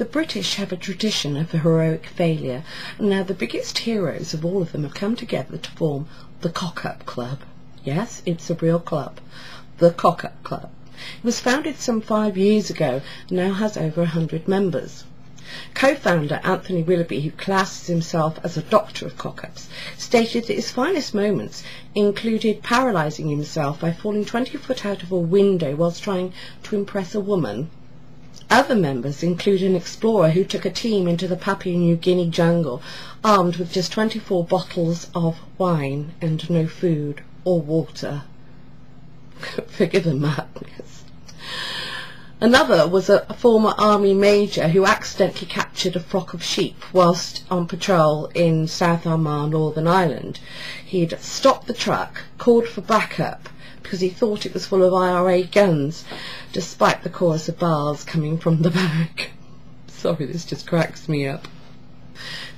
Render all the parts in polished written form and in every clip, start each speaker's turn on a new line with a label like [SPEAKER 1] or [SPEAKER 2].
[SPEAKER 1] The British have a tradition of heroic failure, and now the biggest heroes of all of them have come together to form the Cock-Up Club. Yes, it's a real club. The Cock-Up Club. It was founded some 5 years ago and now has over 100 members. Co-founder Anthony Willoughby, who classes himself as a doctor of cock-ups, stated that his finest moments included paralysing himself by falling 20 foot out of a window whilst trying to impress a woman. Other members include an explorer who took a team into the Papua New Guinea jungle armed with just 24 bottles of wine and no food or water. Figure the madness. Another was a former army major who accidentally captured a flock of sheep whilst on patrol in South Armagh, Northern Ireland. He'd stopped the truck, called for backup, because he thought it was full of IRA guns, despite the chorus of bars coming from the back. Sorry, this just cracks me up.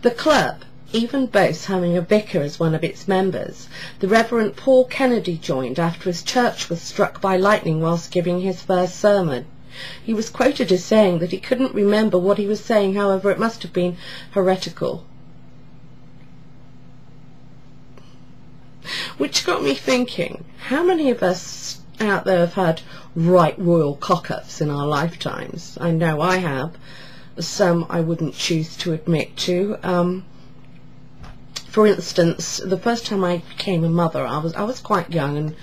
[SPEAKER 1] The club even boasts having a vicar as one of its members. The Reverend Paul Kennedy joined after his church was struck by lightning whilst giving his first sermon. He was quoted as saying that he couldn't remember what he was saying, however it must have been heretical. Which got me thinking, how many of us out there have had right royal cock-ups in our lifetimes? I know I have. Some I wouldn't choose to admit to. For instance, the first time I became a mother, I was quite young and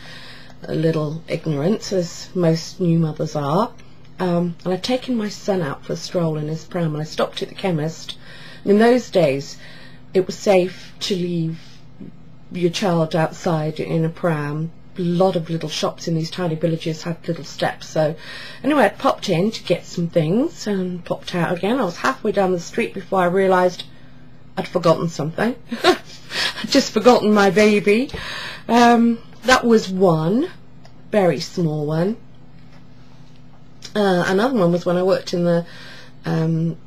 [SPEAKER 1] a little ignorant, as most new mothers are. And I'd taken my son out for a stroll in his pram, and I stopped at the chemist. And in those days, it was safe to leave your child outside in a pram. A lot of little shops in these tiny villages had little steps. So anyway, I popped in to get some things and popped out again. I was halfway down the street before I realised I'd forgotten something. I'd just forgotten my baby. That was one, very small one. Another one was when I worked in the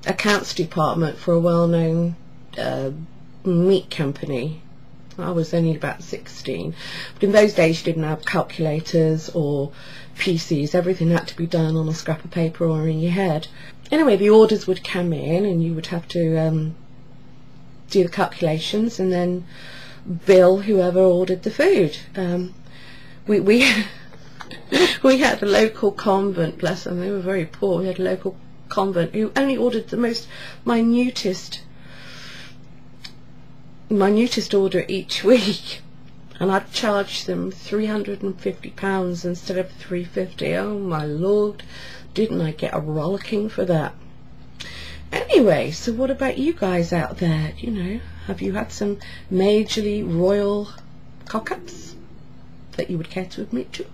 [SPEAKER 1] accounts department for a well-known meat company. I was only about 16. But in those days you didn't have calculators or PCs. Everything had to be done on a scrap of paper or in your head. Anyway, the orders would come in and you would have to do the calculations and then bill whoever ordered the food. We had a local convent, bless them, they were very poor. We had a local convent who only ordered the most minutest order each week, and I'd charge them £350 instead of £350. Oh my lord, didn't I get a rollicking for that? Anyway, so what about you guys out there? You know, have you had some majorly royal cock-ups that you would care to admit to?